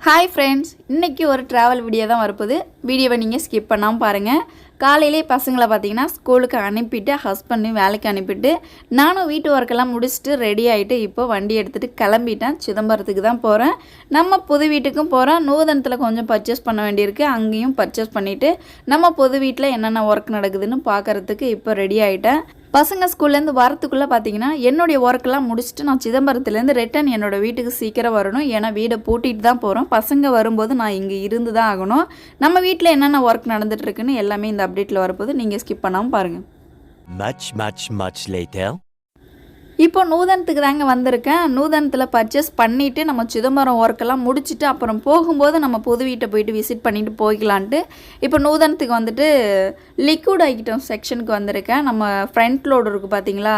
Hi friends, இன்றைக்கி ஒரு travel video தான் வரப்போகுது. வீடியோவை நீங்கள் ஸ்கிப் பண்ணாமல் பாருங்கள். காலையிலே பசங்களை பார்த்தீங்கன்னா ஸ்கூலுக்கு அனுப்பிட்டு, ஹஸ்பண்டையும் வேலைக்கு அனுப்பிட்டு, நானும் வீட்டு ஒர்க்கெல்லாம் முடிச்சுட்டு ரெடி ஆகிட்டு இப்போ வண்டி எடுத்துகிட்டு கிளம்பிட்டேன். சிதம்பரத்துக்கு தான் போகிறேன். நம்ம புது வீட்டுக்கும் போகிறேன். நூதனத்தில் கொஞ்சம் பர்ச்சேஸ் பண்ண வேண்டியிருக்கு, அங்கேயும் பர்ச்சேஸ் பண்ணிவிட்டு நம்ம புது வீட்டில் என்னென்ன ஒர்க் நடக்குதுன்னு பார்க்குறதுக்கு இப்போ ரெடி ஆகிட்டேன். பசங்க ஸ்கூல்லேருந்து வரத்துக்குள்ளே பார்த்தீங்கன்னா என்னுடைய ஒர்க்கெல்லாம் முடிச்சுட்டு நான் சிதம்பரத்துலேருந்து ரிட்டன் என்னோடய வீட்டுக்கு சீக்கிரம் வரணும். ஏன்னா வீடை பூட்டிகிட்டு தான் போகிறோம். பசங்க வரும்போது நான் இங்கே இருந்து தான் ஆகணும். நம்ம வீட்டில் என்னென்ன ஒர்க் நடந்துகிட்ருக்குன்னு எல்லாமே இந்த அப்டேட்டில் வரப்போது. நீங்கள் ஸ்கிப் பண்ணாமல் பாருங்கள். much later. இப்போ நூதனத்துக்கு தாங்க வந்திருக்கேன். நூதனத்தில் பர்ச்சேஸ் பண்ணிவிட்டு நம்ம சிதம்பரம் ஒர்க்கெல்லாம் முடிச்சுட்டு அப்புறம் போகும்போது நம்ம புது வீட்டை போயிட்டு விசிட் பண்ணிவிட்டு போய்க்கலான்ட்டு இப்போ நூதனத்துக்கு வந்துட்டு லிக்விட் ஐட்டம் செக்ஷனுக்கு வந்திருக்கேன். நம்ம ஃப்ரண்ட் லோடு இருக்குது பார்த்தீங்களா,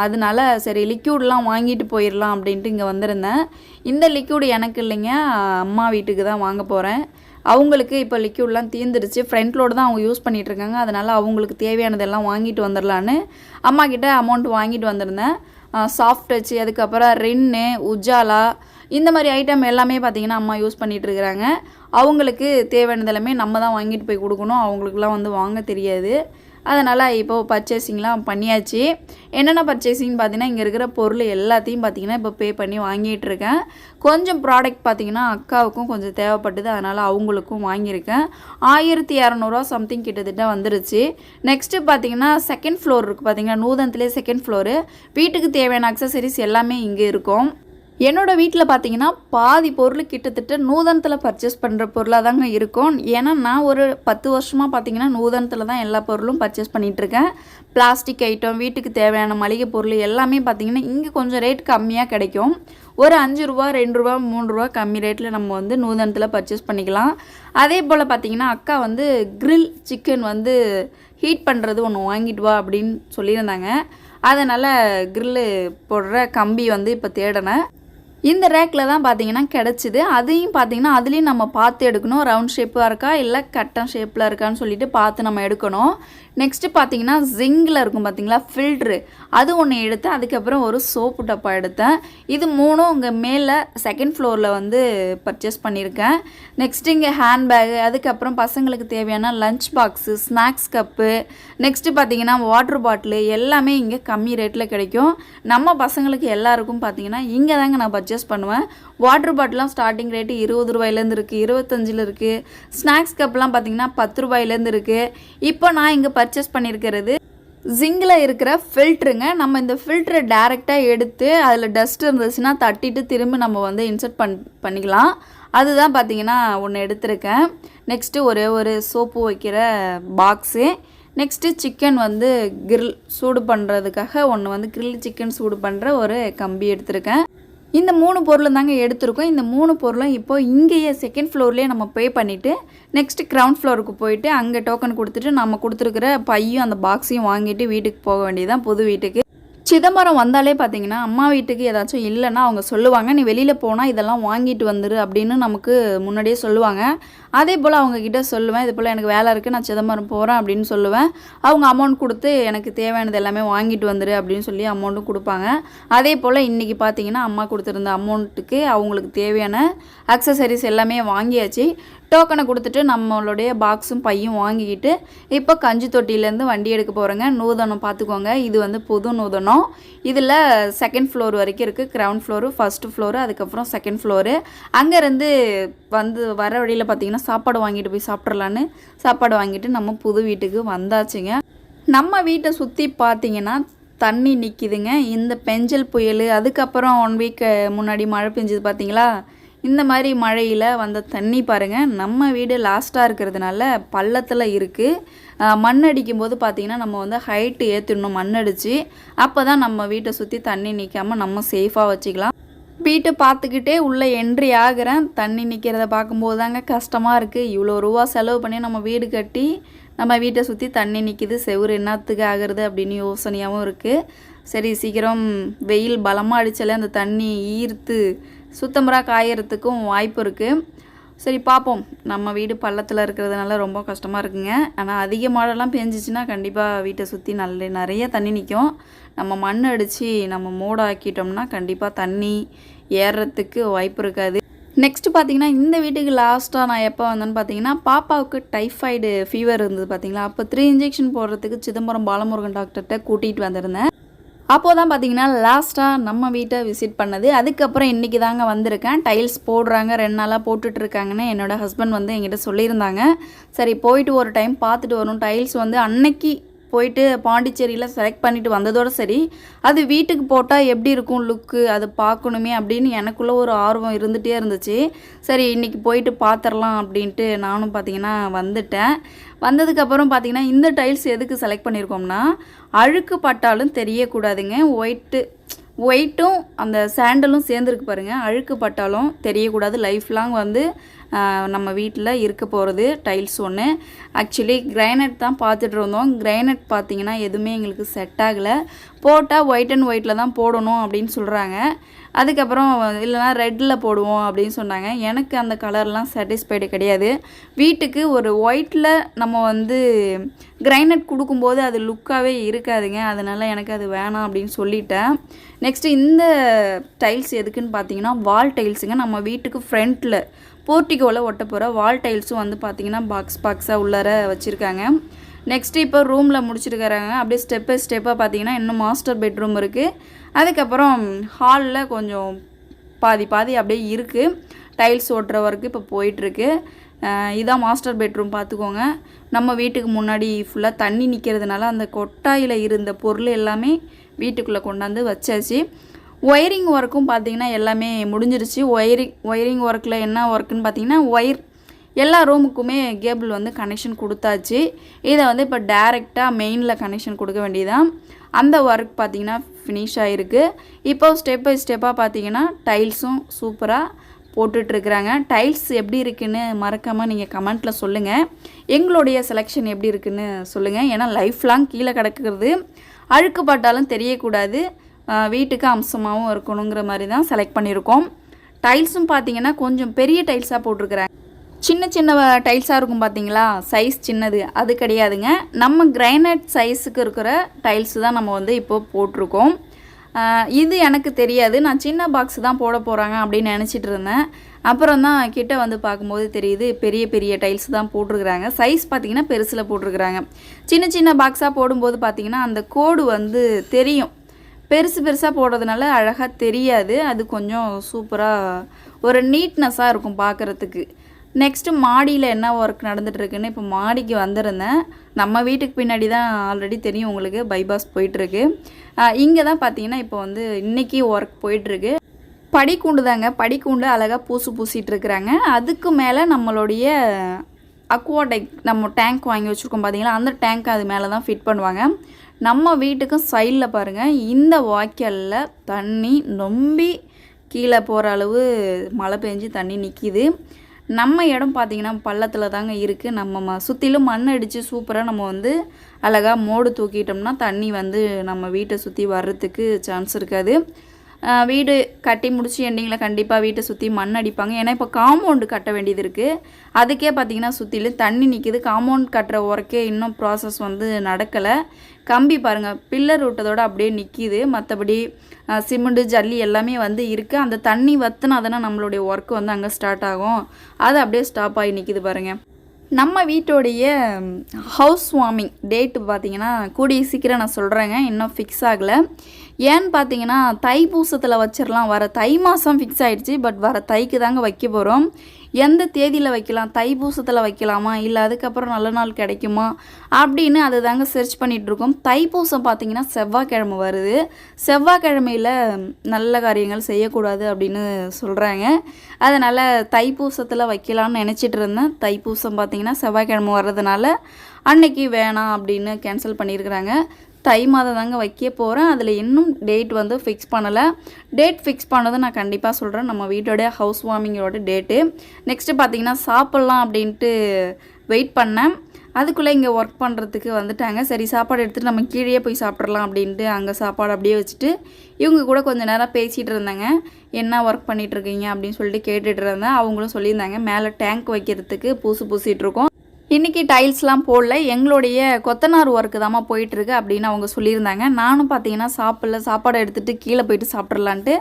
அதனால சரி லிக்யூட்லாம் வாங்கிட்டு போயிடலாம் அப்படின்ட்டு இங்கே வந்திருந்தேன். இந்த லிக்யூடு எனக்கு இல்லைங்க, அம்மா வீட்டுக்கு தான் வாங்க போகிறேன். அவங்களுக்கு இப்போ லிக்யூட்லாம் தீர்ந்துடுச்சு. ஃப்ரண்ட் லோடு தான் அவங்க யூஸ் பண்ணிகிட்ருக்காங்க. அதனால் அவங்களுக்கு தேவையானதெல்லாம் வாங்கிட்டு வந்துடலான்னு அம்மா கிட்டே அமௌண்ட் வாங்கிட்டு வந்திருந்தேன். சாஃப்ட் டச்சு, அதுக்கப்புறம் ரின்னு, உஜாலா, இந்த மாதிரி ஐட்டம் எல்லாமே பார்த்திங்கன்னா அம்மா யூஸ் பண்ணிகிட்ருக்குறாங்க. அவங்களுக்கு தேவையானது எல்லாமே நம்ம தான் வாங்கிட்டு போய் கொடுக்கணும். அவங்களுக்குலாம் வந்து வாங்க தெரியாது. அதனால் இப்போது பர்ச்சேசிங்லாம் பண்ணியாச்சு. என்னென்ன பர்ச்சேசிங் பார்த்தீங்கன்னா இங்கே இருக்கிற பொருள் எல்லாத்தையும் பார்த்திங்கன்னா இப்போ பே பண்ணி வாங்கிட்டுருக்கேன். கொஞ்சம் ப்ராடக்ட் பார்த்திங்கன்னா அக்காவுக்கும் கொஞ்சம் தேவைப்பட்டது, அதனால் அவங்களுக்கும் வாங்கியிருக்கேன். 1200 சம்திங் கிட்டத்தட்ட வந்துருச்சு. நெக்ஸ்ட்டு பார்த்திங்கன்னா செகண்ட் ஃப்ளோர் இருக்குது பார்த்திங்கன்னா, நூதனத்துலேயே செகண்ட் ஃப்ளோரு. வீட்டுக்கு தேவையான அக்சசரிஸ் எல்லாமே இங்கே இருக்கும். என்னோடய வீட்டில் பார்த்தீங்கன்னா பாதி பொருள் கிட்டத்தட்ட நூதனத்தில் பர்ச்சேஸ் பண்ணுற பொருளாக தாங்க இருக்கும். ஏன்னா நான் ஒரு 10 வருஷமாக பார்த்தீங்கன்னா நூதனத்தில் தான் எல்லா பொருளும் பர்ச்சேஸ் பண்ணிகிட்ருக்கேன். பிளாஸ்டிக் ஐட்டம், வீட்டுக்கு தேவையான மளிகை பொருள் எல்லாமே பார்த்திங்கன்னா இங்கே கொஞ்சம் ரேட் கம்மியாக கிடைக்கும். ஒரு 5 ரூபா, 2 ரூபா, 3 ரூபா கம்மி ரேட்டில் நம்ம வந்து நூதனத்தில் பர்ச்சேஸ் பண்ணிக்கலாம். அதே போல் பார்த்திங்கன்னா அக்கா வந்து கிரில் சிக்கன் வந்து ஹீட் பண்ணுறது ஒன்று வாங்கிட்டு வா அப்படின்னு சொல்லியிருந்தாங்க. அதனால் கிரில்லு போடுற கம்பி வந்து இப்போ தேடினேன். இந்த ரேக்கில் தான் பார்த்தீங்கன்னா கிடச்சிது. அதையும் பார்த்தீங்கன்னா அதுலேயும் நம்ம பார்த்து எடுக்கணும். ரவுண்ட் ஷேப்பாக இருக்கா இல்லை கட்டம் ஷேப்பில் இருக்கான்னு சொல்லிட்டு பார்த்து நம்ம எடுக்கணும். நெக்ஸ்ட்டு பார்த்தீங்கன்னா ஜிங்கில் இருக்கும் பார்த்தீங்களா ஃபில்ட்ரு, அது ஒன்று எடுத்தேன். அதுக்கப்புறம் ஒரு சோப்பு டப்பா எடுத்தேன். இது மூணும் இங்கே மேலே செகண்ட் ஃப்ளோரில் வந்து பர்ச்சேஸ் பண்ணியிருக்கேன். நெக்ஸ்ட்டு இங்கே ஹேண்ட்பேகு, அதுக்கப்புறம் பசங்களுக்கு தேவையான lunch box, snacks cup, next பார்த்தீங்கன்னா வாட்ரு பாட்டிலு எல்லாமே இங்கே கம்மி ரேட்டில் கிடைக்கும். நம்ம பசங்களுக்கு எல்லாருக்கும் பார்த்தீங்கன்னா இங்கே தாங்க நான் பர்ச்சேஸ் பண்ணுவேன். வாட்டர் பாட்டிலாம் ஸ்டார்டிங் ரேட்டு 20 ரூபாயிலேருந்து இருக்குது, 25 இருக்குது. ஸ்நாக்ஸ் கப்லாம் பார்த்தீங்கன்னா 10 ரூபாயிலேருந்து இருக்குது. இப்போ நான் இங்கே பர்ச்சேஸ் பண்ணியிருக்கிறது ஜிங்கில் இருக்கிற ஃபில்ட்ருங்க. நம்ம இந்த ஃபில்ட்ரை டேரெக்டாக எடுத்து அதில் டஸ்ட் இருந்துச்சுன்னா தட்டிட்டு திரும்ப நம்ம வந்து இன்சர்ட் பண்ணிக்கலாம். அதுதான் பார்த்தீங்கன்னா ஒன்று எடுத்திருக்கேன். நெக்ஸ்ட்டு ஒரு சோப்பு வைக்கிற பாக்ஸு. நெக்ஸ்ட்டு சிக்கன் வந்து கிரில் சூடு பண்ணுறதுக்காக ஒன்று வந்து கிரில் சிக்கன் சூடு பண்ணுற ஒரு கம்பி எடுத்திருக்கேன். இந்த 3 பொருளும் தாங்க எடுத்திருக்கோம். இந்த 3 பொருளும் இப்போ இங்கேயே செகண்ட் ஃப்ளோர்லேயே நம்ம பே பண்ணிவிட்டு நெக்ஸ்ட்டு கிரவுண்ட் ஃப்ளோருக்கு போயிட்டு அங்கே டோக்கன் கொடுத்துட்டு நம்ம கொடுத்துருக்குற பையும் அந்த பாக்ஸையும் வாங்கிட்டு வீட்டுக்கு போக வேண்டியதுதான் புது வீட்டுக்கு. சிதம்பரம் வந்தாலே பார்த்தீங்கன்னா அம்மா வீட்டுக்கு ஏதாச்சும் இல்லைன்னா அவங்க சொல்லுவாங்க, நீ வெளியில் போனால் இதெல்லாம் வாங்கிட்டு வந்துரு அப்படின்னு நமக்கு முன்னாடியே சொல்லுவாங்க. அதே போல் அவங்கக்கிட்ட சொல்லுவேன், இது போல் எனக்கு வேலை இருக்குது, நான் சிதம்பரம் போகிறேன் அப்படின்னு சொல்லுவேன். அவங்க அமௌண்ட் கொடுத்து எனக்கு தேவையானது எல்லாமே வாங்கிட்டு வந்துரு அப்படின்னு சொல்லி அமௌண்ட்டும் கொடுப்பாங்க. அதே போல் இன்றைக்கி பார்த்தீங்கன்னா அம்மா கொடுத்துருந்த அமௌண்ட்டுக்கு அவங்களுக்கு தேவையான அக்சசரிஸ் எல்லாமே வாங்கியாச்சு. டோக்கனை கொடுத்துட்டு நம்மளுடைய பாக்ஸும் பையும் வாங்கிக்கிட்டு இப்போ கஞ்சி தொட்டியிலேருந்து வண்டி எடுக்க போகிறேங்க. நூதனம் பார்த்துக்கோங்க, இது வந்து புது நூதனம். இதில் செகண்ட் ஃப்ளோர் வரைக்கும் இருக்குது. கிரவுண்ட் ஃப்ளோரு, ஃபஸ்ட்டு ஃப்ளோரு, அதுக்கப்புறம் செகண்ட் ஃப்ளோரு. அங்கேருந்து வந்து வர வழியில் பார்த்திங்கன்னா சாப்பாடு வாங்கிட்டு போய் சாப்பிட்றலான்னு சாப்பாடு வாங்கிட்டு நம்ம புது வீட்டுக்கு வந்தாச்சுங்க. நம்ம வீட்டை சுற்றி பார்த்திங்கன்னா தண்ணி நிற்கிதுங்க. இந்த பெஞ்சல் புயல், அதுக்கப்புறம் 1 வீக் முன்னாடி மழை பெஞ்சது பார்த்திங்களா, இந்த மாதிரி மழையில் வந்த தண்ணி பாருங்கள். நம்ம வீடு லாஸ்ட்டாக இருக்கிறதுனால பள்ளத்தில் இருக்குது. மண் அடிக்கும்போது பார்த்திங்கன்னா நம்ம வந்து ஹைட்டு ஏற்றிடணும் மண் அடித்து. அப்போ தான் நம்ம வீட்டை சுற்றி தண்ணி நிற்காமல் நம்ம சேஃபாக வச்சுக்கலாம். வீட்டை பார்த்துக்கிட்டே உள்ளே என்ட்ரி ஆகிறேன். தண்ணி நிற்கிறத பார்க்கும்போது தாங்க கஷ்டமாக இருக்குது. இவ்வளோ ரூபா செலவு பண்ணி நம்ம வீடு கட்டி நம்ம வீட்டை சுற்றி தண்ணி நிற்கிது, செவுறு என்னத்துக்கு ஆகிறது அப்படின்னு யோசனையாகவும் இருக்குது. சரி சீக்கிரம் வெயில் பலமாக அடித்தாலே அந்த தண்ணி ஈர்த்து சுத்தமுறாக காயறதுக்கும் வாய்ப்பு இருக்குது. சரி பார்ப்போம். நம்ம வீடு பள்ளத்தில் இருக்கிறதுனால ரொம்ப கஷ்டமாக இருக்குங்க. ஆனால் அதிக மழைலாம் பெஞ்சிச்சின்னா கண்டிப்பாக வீட்டை சுற்றி நிறைய தண்ணி நிற்கும். நம்ம மண் அடித்து நம்ம மூடாக்கிட்டோம்னா கண்டிப்பாக தண்ணி ஏறுறதுக்கு வாய்ப்பு இருக்காது. நெக்ஸ்ட்டு பார்த்தீங்கன்னா இந்த வீட்டுக்கு லாஸ்ட்டாக நான் எப்போ வந்தேன்னு பார்த்தீங்கன்னா பாப்பாவுக்கு டைஃபாய்டு ஃபீவர் இருந்தது பார்த்தீங்களா. அப்போ 3 இன்ஜெக்ஷன் போடுறதுக்கு சிதம்பரம் பாலமுருகன் டாக்டர்கிட்ட கூட்டிகிட்டு வந்திருந்தேன். அப்போது தான் பார்த்தீங்கன்னா லாஸ்ட்டாக நம்ம வீட்டை விசிட் பண்ணது. அதுக்கப்புறம் இன்றைக்கி தாங்க வந்திருக்கேன். டைல்ஸ் போடுறாங்க, 2 நாளாக போட்டுட்ருக்காங்கன்னு என்னோடய ஹஸ்பண்ட் வந்து என்கிட்ட சொல்லியிருந்தாங்க. சரி போயிட்டு ஒரு டைம் பார்த்துட்டு வரும். டைல்ஸ் வந்து அன்னைக்கு போயிட்டு பாண்டிச்சேரியில் செலக்ட் பண்ணிவிட்டு வந்ததோடு சரி, அது வீட்டுக்கு போட்டால் எப்படி இருக்கும் லுக்கு, அது பார்க்கணுமே அப்படின்னு எனக்குள்ளே ஒரு ஆர்வம் இருந்துகிட்டே இருந்துச்சு. சரி இன்றைக்கி போயிட்டு பார்த்துடலாம் அப்படின்ட்டு நானும் பார்த்திங்கன்னா வந்துட்டேன். வந்ததுக்கப்புறம் பார்த்திங்கன்னா இந்த டைல்ஸ் எதுக்கு செலக்ட் பண்ணியிருக்கோம்னா, அழுக்கு பட்டாலும் தெரியக்கூடாதுங்க. ஒயிட்டும் அந்த சாண்டலும் சேர்ந்துருக்கு பாருங்கள். அழுக்கு பட்டாலும் தெரியக்கூடாது. லைஃப் லாங் வந்து நம்ம வீட்டில் இருக்க போகிறது டைல்ஸ் ஒன்று. ஆக்சுவலி கிரைனைட் தான் பார்த்துட்டு இருந்தோம். கிரைனைட் பார்த்திங்கன்னா எதுவுமே எங்களுக்கு செட் ஆகலை. போட்டால் ஒயிட் அண்ட் ஒயிட்டில் தான் போடணும் அப்படின்னு சொல்கிறாங்க. அதுக்கப்புறம் இல்லைனா ரெட்டில் போடுவோம் அப்படின்னு சொன்னாங்க. எனக்கு அந்த கலர்லாம் சாட்டிஸ்ஃபைடு கிடையாது. வீட்டுக்கு ஒரு ஒயிட்டில் நம்ம வந்து கிரைனைட் கொடுக்கும்போது அது லுக்காகவே இருக்காதுங்க. அதனால் எனக்கு அது வேணாம் அப்படின்னு சொல்லிட்டேன். நெக்ஸ்ட்டு இந்த டைல்ஸ் எதுக்குன்னு பார்த்தீங்கன்னா வால் டைல்ஸுங்க. நம்ம வீட்டுக்கு ஃப்ரண்ட்டில் போர்ட்டிகோவில் ஒட்ட போகிற வால் டைல்ஸும் வந்து பார்த்திங்கன்னா பாக்ஸாக உள்ளார வச்சுருக்காங்க. நெக்ஸ்ட்டு இப்போ ரூமில் முடிச்சிருக்கிறாங்க. அப்படியே ஸ்டெப் பை ஸ்டெப்பாக பார்த்தீங்கன்னா இன்னும் மாஸ்டர் பெட்ரூம் இருக்குது. அதுக்கப்புறம் ஹாலில் கொஞ்சம் பாதி அப்படியே இருக்குது. டைல்ஸ் ஓட்டுற ஒர்க்கு இப்போ போயிட்டுருக்கு. இதான் மாஸ்டர் பெட்ரூம் பார்த்துக்கோங்க. நம்ம வீட்டுக்கு முன்னாடி ஃபுல்லாக தண்ணி நிற்கிறதுனால அந்த கொட்டாயில் இருந்த பொருள் எல்லாமே வீட்டுக்குள்ளே கொண்டாந்து வச்சாச்சு. ஒயரிங் ஒர்க்கும் பார்த்திங்கன்னா எல்லாமே முடிஞ்சிருச்சு. ஒயரிங் ஒர்க்கில் என்ன ஒர்க்குன்னு பார்த்திங்கன்னா எல்லா ரூமுக்குமே கேபிள் வந்து கனெக்ஷன் கொடுத்தாச்சு. இதை வந்து இப்போ டைரெக்டாக மெயினில் கனெக்ஷன் கொடுக்க வேண்டியதான். அந்த ஒர்க் பார்த்திங்கன்னா ஃபினிஷ் ஆகிருக்கு. இப்போ ஸ்டெப் பை ஸ்டெப்பாக பார்த்திங்கன்னா டைல்ஸும் சூப்பராக போட்டுட்ருக்குறாங்க. டைல்ஸ் எப்படி இருக்குன்னு மறக்காமல் நீங்கள் கமெண்ட்டில் சொல்லுங்கள். எங்களுடைய செலெக்ஷன் எப்படி இருக்குன்னு சொல்லுங்கள். ஏன்னா லைஃப் லாங் கீழே கிடக்கிறது, அழுக்கு பட்டாலும் தெரியக்கூடாது, வீட்டுக்கு அம்சமாகவும் இருக்கணுங்கிற மாதிரி தான் செலக்ட் பண்ணியிருக்கோம். டைல்ஸும் பார்த்திங்கன்னா கொஞ்சம் பெரிய டைல்ஸாக போட்டிருக்குறாங்க. சின்ன டைல்ஸாக இருக்கும் பார்த்தீங்களா, சைஸ் சின்னது அது கிடையாதுங்க. நம்ம கிரைனைட் சைஸுக்கு இருக்கிற டைல்ஸு தான் நம்ம வந்து இப்போது போட்டிருக்கோம். இது எனக்கு தெரியாது. நான் சின்ன பாக்ஸ் தான் போட போகிறாங்க அப்படின்னு நினச்சிட்டு இருந்தேன். அப்புறம் தான் கிட்ட வந்து பார்க்கும்போது தெரியுது பெரிய டைல்ஸ் தான் போட்டிருக்கிறாங்க. சைஸ் பார்த்திங்கன்னா பெருசில் போட்டிருக்கிறாங்க. சின்ன பாக்ஸாக போடும்போது பார்த்திங்கன்னா அந்த கோடு வந்து தெரியும். பெருசாக போடுறதுனால அழகாக தெரியாது. அது கொஞ்சம் சூப்பராக ஒரு நீட்னஸாக இருக்கும் பார்க்குறதுக்கு. நெக்ஸ்ட்டு மாடியில் என்ன ஒர்க் நடந்துகிட்ருக்குன்னு இப்போ மாடிக்கு வந்திருந்தேன். நம்ம வீட்டுக்கு பின்னாடி தான் ஆல்ரெடி தெரியும் உங்களுக்கு, பைபாஸ் போயிட்டுருக்கு. இங்கே தான் பார்த்தீங்கன்னா இப்போ வந்து இன்றைக்கி ஒர்க் போயிட்டுருக்கு. படிக்கூண்டு தாங்க. படிக்கூண்டு அழகாக பூசிட்டுருக்குறாங்க. அதுக்கு மேலே நம்மளுடைய அக்வாடெக் நம்ம டேங்க் வாங்கி வச்சுருக்கோம் பார்த்தீங்களா, அந்த டேங்க் அது மேலே தான் ஃபிட் பண்ணுவாங்க. நம்ம வீட்டுக்கும் சைடில் பாருங்கள், இந்த வாய்க்காலில் தண்ணி நொம்பி கீழே போகிற அளவு மழை பெஞ்சு தண்ணி நிற்கிது. நம்ம இடம் பார்த்திங்கன்னா பள்ளத்தில் தாங்க இருக்குது. நம்ம சுற்றிலும் மண் அடித்து சூப்பராக நம்ம வந்து அழகாக மோடு தூக்கிட்டோம்னா தண்ணி வந்து நம்ம வீட்டை சுற்றி வர்றதுக்கு சான்ஸ் இருக்காது. வீடு கட்டி முடிச்சு எண்டிங்கில் கண்டிப்பாக வீட்டை சுற்றி மண் அடிப்பாங்க. ஏன்னா இப்போ காம்பவுண்டு கட்ட வேண்டியது இருக்குது. அதுக்கே பார்த்திங்கன்னா சுற்றிலும் தண்ணி நிற்கிது. காம்பவுண்ட் கட்டுற ஒர்க்கே இன்னும் ப்ராசஸ் வந்து நடக்கலை. கம்பி பாருங்கள், பில்லர் விட்டதோடு அப்படியே நிற்கிது. மற்றபடி சிமெண்ட்டு ஜல்லி எல்லாமே வந்து இருக்குது. அந்த தண்ணி வற்றினா தானே நம்மளுடைய ஒர்க்கு வந்து அங்கே ஸ்டார்ட் ஆகும். அது அப்படியே ஸ்டாப் ஆகி நிற்கிது பாருங்கள். நம்ம வீட்டோடைய ஹவுஸ் வார்மிங் டேட்டு பார்த்திங்கன்னா கூடிய சீக்கிரம் நான் சொல்கிறேங்க. இன்னும் ஃபிக்ஸ் ஆகலை. ஏன்னு பார்த்தீங்கன்னா தைப்பூசத்தில் வச்சிடலாம். வர தை மாதம் ஃபிக்ஸ் ஆகிடுச்சு. பட் வர தைக்கு தாங்க வைக்க போகிறோம். எந்த தேதியில் வைக்கலாம், தைப்பூசத்தில் வைக்கலாமா இல்லை அதுக்கப்புறம் நல்ல நாள் கிடைக்குமா அப்படின்னு அது தாங்க சர்ச் பண்ணிகிட்ருக்கோம். தைப்பூசம் பார்த்திங்கன்னா செவ்வாய்க்கிழமை வருது. செவ்வாய்க்கிழமையில் நல்ல காரியங்கள் செய்யக்கூடாது அப்படின்னு சொல்கிறாங்க. அதனால் தைப்பூசத்தில் வைக்கலான்னு நினச்சிட்டு இருந்தேன். தைப்பூசம் பார்த்திங்கன்னா செவ்வாய்க்கிழமை வர்றதுனால அன்னைக்கு வேணாம் அப்படின்னு கேன்சல் பண்ணியிருக்கிறாங்க. தை மாதம் தாங்க வைக்க போகிறேன். அதில் இன்னும் டேட் வந்து ஃபிக்ஸ் பண்ணலை. டேட் ஃபிக்ஸ் பண்ணதை நான் கண்டிப்பாக சொல்கிறேன். நம்ம வீட்டோடைய ஹவுஸ் வார்மிங்கோட டேட்டு. நெக்ஸ்ட்டு பார்த்திங்கன்னா சாப்பிட்லாம் அப்படின்ட்டு வெயிட் பண்ணேன். அதுக்குள்ளே இங்கே ஒர்க் பண்ணுறதுக்கு வந்துட்டாங்க. சரி சாப்பாடு எடுத்துகிட்டு நம்ம கீழே போய் சாப்பிட்றலாம் அப்படின்ட்டு அங்கே சாப்பாடு அப்படியே வச்சுட்டு இவங்க கூட கொஞ்சம் நேரம் பேசிகிட்டு இருந்தாங்க. என்ன ஒர்க் பண்ணிகிட்ருக்கீங்க அப்படின்னு சொல்லிட்டு கேட்டுட்டு இருந்தேன். அவங்களும் சொல்லியிருந்தாங்க மேலே டேங்க் வைக்கிறதுக்கு பூசிகிட்ருக்கோம். இன்றைக்கி டைல்ஸ்லாம் போடல, எங்களுடைய கொத்தனார் ஒர்க்கு தாம்மா போயிட்டுருக்கு அப்படின்னு அவங்க சொல்லியிருந்தாங்க. நானும் பார்த்தீங்கன்னா சாப்பாடு எடுத்துகிட்டு கீழே போயிட்டு சாப்பிட்றலான்ட்டு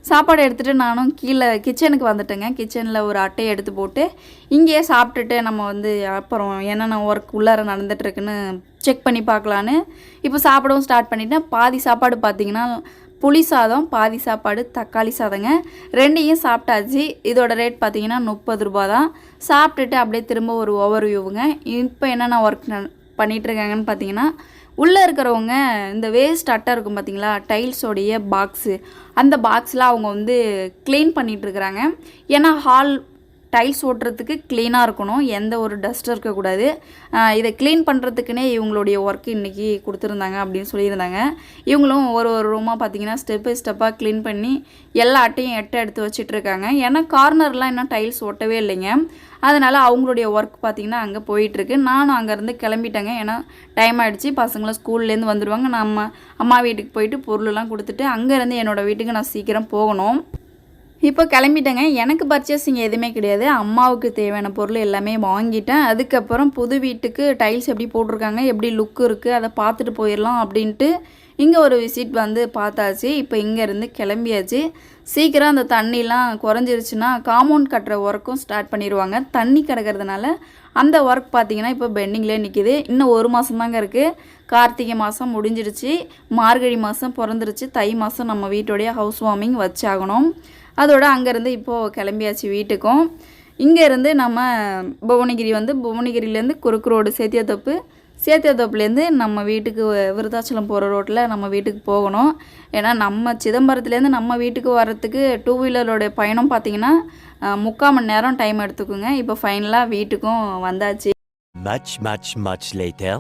சாப்பாடு எடுத்துகிட்டு நானும் கீழே கிச்சனுக்கு வந்துட்டேங்க. கிச்சனில் ஒரு அட்டையை எடுத்து போட்டு இங்கேயே சாப்பிட்டுட்டு நம்ம வந்து அப்புறம் என்னென்ன ஒர்க் உள்ளார நடந்துகிட்ருக்குன்னு செக் பண்ணி பார்க்கலான்னு இப்போ சாப்பிடவும் ஸ்டார்ட் பண்ணிட்டேன். பாதி சாப்பாடு பார்த்திங்கன்னா புளி சாதம், பாதி சாப்பாடு தக்காளி சாதங்க. ரெண்டையும் சாப்பிட்டாச்சு. இதோட ரேட் பார்த்திங்கன்னா 30 ரூபா தான். சாப்பிட்டுட்டு அப்படியே திரும்ப ஒரு ஓவர்வியூவுங்க. இப்போ என்னென்ன ஒர்க் பண்ணிகிட்ருக்காங்கன்னு பார்த்தீங்கன்னா, உள்ளே இருக்கிறவங்க இந்த வேஸ்ட் அட்டை இருக்கும் பார்த்திங்களா, டைல்ஸோடைய பாக்ஸு, அந்த பாக்ஸில் அவங்க வந்து க்ளீன் பண்ணிகிட்ருக்குறாங்க. ஏன்னா ஹால் டைல்ஸ் ஓட்டுறதுக்கு க்ளீனாக இருக்கணும், எந்த ஒரு டஸ்ட்டும் இருக்கக்கூடாது. இதை க்ளீன் பண்ணுறதுக்குன்னே இவங்களுடைய ஒர்க்கு இன்றைக்கி கொடுத்துருந்தாங்க அப்படின்னு சொல்லியிருந்தாங்க. இவங்களும் ஒரு ரூமாக பார்த்திங்கன்னா ஸ்டெப் பை ஸ்டெப்பாக க்ளீன் பண்ணி எல்லா அட்டையும் எடுத்து வச்சிட்ருக்காங்க. ஏன்னா கார்னர்லாம் இன்னும் டைல்ஸ் ஒட்டவே இல்லைங்க. அதனால் அவங்களுடைய ஒர்க் பார்த்திங்கன்னா அங்கே போயிட்டுருக்கு. நானும் அங்கேருந்து கிளம்பிட்டேங்க. ஏன்னா டைம் ஆகிடுச்சு, பசங்களும் ஸ்கூல்லேருந்து வந்துடுவாங்க. நம்ம அம்மா வீட்டுக்கு போயிட்டு பொருளெல்லாம் கொடுத்துட்டு அங்கேருந்து என்னோடய வீட்டுக்கு நான் சீக்கிரம் போகணும். இப்போ கிளம்பிட்டேங்க. எனக்கு பர்ச்சேஸிங் எதுவுமே கிடையாது. அம்மாவுக்கு தேவையான பொருள் எல்லாமே வாங்கிட்டேன். அதுக்கப்புறம் புது வீட்டுக்கு டைல்ஸ் எப்படி போட்டிருக்காங்க, எப்படி லுக்கு இருக்குது, அதை பார்த்துட்டு போயிடலாம் அப்படின்ட்டு இங்கே ஒரு விசிட் வந்து பார்த்தாச்சு. இப்போ இங்கேருந்து கிளம்பியாச்சு. சீக்கிரம் அந்த தண்ணிலாம் குறைஞ்சிருச்சுன்னா காம்பவுண்ட் கட்டுற ஒர்க்கும் ஸ்டார்ட் பண்ணிடுவாங்க. தண்ணி கிடக்கிறதுனால அந்த ஒர்க் பார்த்திங்கன்னா இப்போ பெண்டிங்லேயே நிற்கிது. இன்னும் 1 மாதம் தாங்க இருக்குது. கார்த்திகை மாதம் முடிஞ்சிருச்சு, மார்கழி மாதம் பிறந்துருச்சு, தை மாதம் நம்ம வீட்டோடைய ஹவுஸ் வார்மிங் வச்சாகணும். அதோட அங்கேருந்து இப்போது கிளம்பியாச்சு வீட்டுக்கும். இங்கேருந்து நம்ம புவனகிரிலேருந்து குறுக்கு ரோடு சேத்தியாத்தோப்புலேருந்து நம்ம வீட்டுக்கு விருத்தாச்சலம் போகிற ரோட்டில் நம்ம வீட்டுக்கு போகணும். ஏன்னா நம்ம சிதம்பரத்துலேருந்து நம்ம வீட்டுக்கு வர்றதுக்கு 2 வீலரோட பயணம் பார்த்திங்கன்னா 3/4 மணி நேரம் டைம் எடுத்துக்குங்க. இப்போ ஃபைனலாக வீட்டுக்கும் வந்தாச்சு. Much later.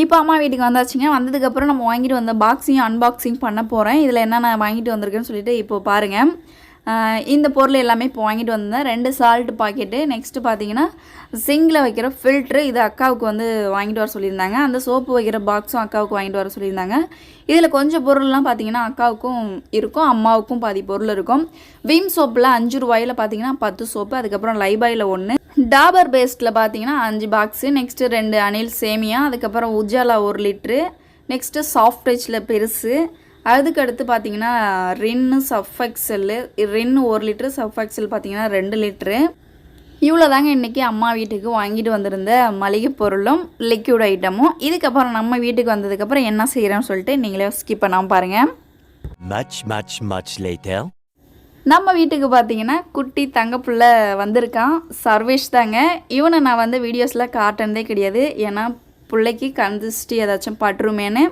இப்போ அம்மா வீட்டுக்கு வந்தாச்சுங்க. வந்ததுக்கப்புறம் நம்ம வாங்கிட்டு வந்த பாக்ஸையும் அன்பாக்சிங் பண்ண போகிறேன். இதில் என்ன நான் வாங்கிட்டு வந்திருக்கேன்னு சொல்லிட்டு இப்போ பாருங்கள். இந்த பொருள் எல்லாமே இப்போ வாங்கிட்டு வந்தேன். 2 சால்ட் பாக்கெட்டு, நெக்ஸ்ட்டு பார்த்தீங்கன்னா சிங்கில் வைக்கிற ஃபில்ட்ரு, இது அக்காவுக்கு வந்து வாங்கிட்டு வர சொல்லியிருந்தாங்க. அந்த சோப்பு வைக்கிற பாக்ஸும் அக்காவுக்கு வாங்கிட்டு வர சொல்லியிருந்தாங்க. இதில் கொஞ்சம் பொருள்லாம் பார்த்தீங்கன்னா அக்காவுக்கும் இருக்கும், அம்மாவுக்கும் பாதி பொருள் இருக்கும். விம் சோப்பில் 5 ரூபாயில் பார்த்தீங்கன்னா 10 சோப்பு, அதுக்கப்புறம் லைபாயில் 1, டாபர் பேஸ்ட்டில் பார்த்தீங்கன்னா 5 பாக்ஸு, நெக்ஸ்ட்டு 2 அனில் சேமியா, அதுக்கப்புறம் உஜாலா 1 லிட்ரு, நெக்ஸ்ட்டு சாஃப்ட் டச்சில் பெருசு, அதுக்கடுத்து பார்த்தீங்கன்னா Rin surf Excel, Rin 1 litre, surf XL பார்த்தீங்கன்னா 2 லிட்ரு. இவ்வளோ தாங்க இன்றைக்கி அம்மா வீட்டுக்கு வாங்கிட்டு வந்திருந்த மளிகை பொருளும் லிக்யூட் ஐட்டமும். இதுக்கப்புறம் நம்ம வீட்டுக்கு வந்ததுக்கப்புறம் என்ன செய்கிறோன்னு சொல்லிட்டு நீங்களே ஸ்கிப் பண்ணாமல் பாருங்கள். Much later. நம்ம வீட்டுக்கு பார்த்தீங்கன்னா குட்டி தங்கப்புள்ள வந்திருக்கான், சர்வேஷ் தாங்க. இவனை நான் வந்து வீடியோஸில் காட்டினதே கிடையாது. ஏன்னா பிள்ளைக்கு கண் திருஷ்டி ஏதாச்சும் பட்டுருமேன்னு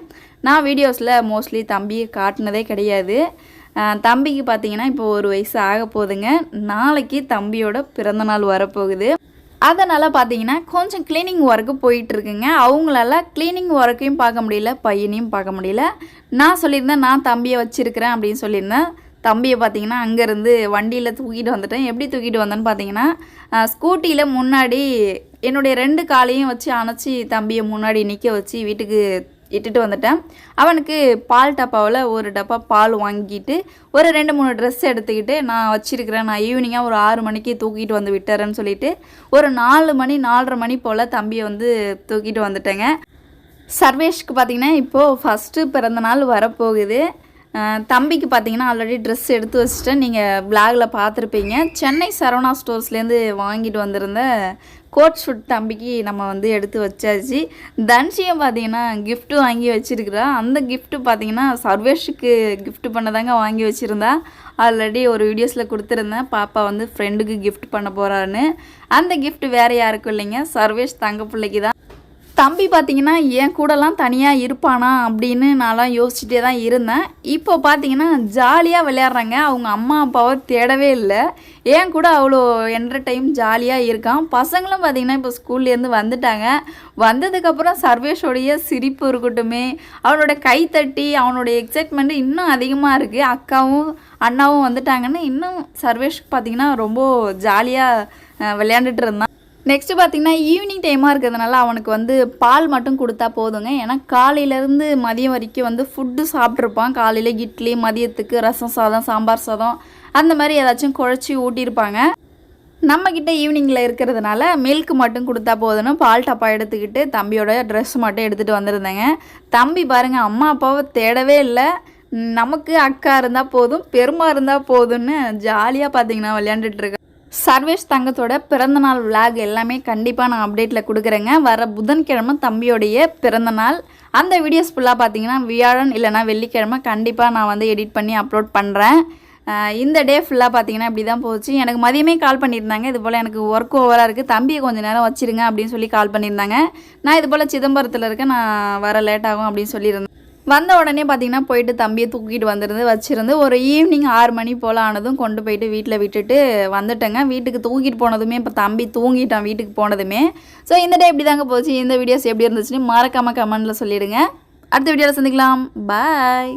நான் வீடியோஸில் மோஸ்ட்லி தம்பியை காட்டினதே கிடையாது. தம்பிக்கு பார்த்தீங்கன்னா இப்போ 1 வயசு ஆக போகுதுங்க. நாளைக்கு தம்பியோட பிறந்தநாள் வரப்போகுது. அதனால் பார்த்தீங்கன்னா கொஞ்சம் க்ளீனிங் ஒர்க்கு போயிட்டுருக்குங்க. அவங்களால க்ளீனிங் ஒர்க்கையும் பார்க்க முடியல, பையனையும் பார்க்க முடியல. நான் சொல்லியிருந்தேன் நான் தம்பியை வச்சுருக்கிறேன் அப்படின்னு சொல்லியிருந்தேன். தம்பியை பார்த்தீங்கன்னா அங்கேருந்து வண்டியில் தூக்கிட்டு வந்துட்டேன். எப்படி தூக்கிட்டு வந்தேன்னு பார்த்தீங்கன்னா ஸ்கூட்டியில் முன்னாடி என்னுடைய 2 காலையும் வச்சு அணைச்சி தம்பியை முன்னாடி நிற்க வச்சு வீட்டுக்கு இட்டுட்டு வந்துட்டேன். அவனுக்கு பால் டப்பாவில் 1 டப்பா பால் வாங்கிட்டு ஒரு 2-3 ட்ரெஸ் எடுத்துக்கிட்டு நான் வச்சுருக்கிறேன், நான் ஈவினிங்காக ஒரு 6 மணிக்கு தூக்கிட்டு வந்து விட்டுறேன்னு சொல்லிவிட்டு ஒரு 4 மணி 4:30 மணி போல் தம்பியை வந்து தூக்கிட்டு வந்துட்டேங்க. சர்வேஷ்க்கு பார்த்திங்கன்னா இப்போது ஃபஸ்ட்டு பிறந்தநாள் வரப்போகுது. தம்பிக்கு பார்த்தீங்கன்னா ஆல்ரெடி ட்ரெஸ் எடுத்து வச்சுட்டேன், நீங்கள் விளாகில் பார்த்துருப்பீங்க. சென்னை சரவணா ஸ்டோர்ஸ்லேருந்து வாங்கிட்டு வந்திருந்த கோட் ஷூட் தம்பிக்கு நம்ம வந்து எடுத்து வச்சாச்சு. தன்ஷியும் பார்த்தீங்கன்னா கிஃப்ட்டு வாங்கி வச்சுருக்குறா. அந்த கிஃப்ட்டு பார்த்தீங்கன்னா சர்வேஷுக்கு கிஃப்ட் பண்ணதாங்க வாங்கி வச்சுருந்தா. ஆல்ரெடி ஒரு வீடியோஸில் கொடுத்துருந்தேன், பாப்பா வந்து ஃப்ரெண்டுக்கு கிஃப்ட் பண்ண போகிறான்னு. அந்த கிஃப்ட் வேறு யாருக்கும் இல்லைங்க, சர்வேஷ் தங்க பிள்ளைக்கு தான். தம்பி பார்த்திங்கன்னா என் கூடலாம் தனியாக இருப்பானா அப்படின்னு நான்லாம் யோசிச்சுட்டே தான் இருந்தேன். இப்போ பார்த்தீங்கன்னா ஜாலியாக விளையாடுறாங்க. அவங்க அம்மா அப்பாவை தேடவே இல்லை, என் கூட அவ்வளோ என்டர்டைம் ஜாலியாக இருக்கான். பசங்களும் பார்த்திங்கன்னா இப்போ ஸ்கூல்லேருந்து வந்துட்டாங்க. வந்ததுக்கப்புறம் சர்வேஷோடைய சிரிப்பு இருக்கட்டுமே, அவனோட கைத்தட்டி அவனோட எக்ஸைட்மெண்ட்டு இன்னும் அதிகமாக இருக்குது. அக்காவும் அண்ணாவும் வந்துட்டாங்கன்னு இன்னும் சர்வேஷ் பார்த்திங்கன்னா ரொம்ப ஜாலியாக விளையாண்டுட்டு இருந்தான். நெக்ஸ்ட்டு பார்த்திங்கன்னா ஈவினிங் டைமாக இருக்கிறதுனால அவனுக்கு வந்து பால் மட்டும் கொடுத்தா போதுங்க. ஏன்னா காலையிலேருந்து மதியம் வரைக்கும் வந்து ஃபுட்டு சாப்பிட்ருப்பான். காலையில் இட்லி, மதியத்துக்கு ரசம் சாதம், சாம்பார் சாதம், அந்த மாதிரி ஏதாச்சும் குழச்சி ஊட்டியிருப்பாங்க. நம்மக்கிட்ட ஈவினிங்கில் இருக்கிறதுனால மில்க் மட்டும் கொடுத்தா போதுன்னு பால் டப்பா எடுத்துக்கிட்டு தம்பியோட ட்ரெஸ் மட்டும் எடுத்துகிட்டு வந்திருந்தேங்க. தம்பி பாருங்கள் அம்மா அப்பாவை தேடவே இல்லை. நமக்கு அக்கா இருந்தால் போதும், பெருமா இருந்தால் போதும்னு ஜாலியாக பார்த்தீங்கன்னா விளையாண்டுட்டு சர்வேஷ் தங்கத்தோட பிறந்தநாள் விளாக் எல்லாமே கண்டிப்பாக நான் அப்டேட்டில் கொடுக்குறேங்க. வர புதன்கிழமை தம்பியோடைய பிறந்தநாள். அந்த வீடியோஸ் ஃபுல்லாக பார்த்தீங்கன்னா வியாழன் இல்லைனா வெள்ளிக்கிழமை கண்டிப்பாக நான் வந்து எடிட் பண்ணி அப்லோட் பண்ணுறேன். இந்த டே ஃபுல்லாக பார்த்தீங்கன்னா இப்படி தான் போச்சு. எனக்கு மதியமே கால் பண்ணியிருந்தாங்க, இது போல் எனக்கு ஒர்க் ஓவராக இருக்குது, தம்பியை கொஞ்சம் நேரம் வச்சிருங்க அப்படின்னு சொல்லி கால் பண்ணியிருந்தாங்க. நான் இது போல் சிதம்பரத்தில் இருக்கேன், நான் வர லேட் ஆகும் அப்படின்னு சொல்லியிருந்தேன். வந்த உடனே பார்த்தீங்கன்னா போயிட்டு தம்பியை தூக்கிட்டு வச்சுருந்து ஒரு ஈவினிங் 6 மணி போல் ஆனதும் கொண்டு போயிட்டு வீட்டில் விட்டுட்டு வந்துட்டேங்க. வீட்டுக்கு தூக்கிட்டு போனதுமே இப்போ தம்பி தூங்கிட்டான் வீட்டுக்கு போனதுமே. ஸோ இந்த டே இப்படி தாங்க போச்சு. இந்த வீடியோஸ் எப்படி இருந்துச்சுன்னு மறக்காமல் கமெண்ட்டில் சொல்லிவிடுங்க. அடுத்த வீடியோவில் சந்திக்கலாம். பாய்.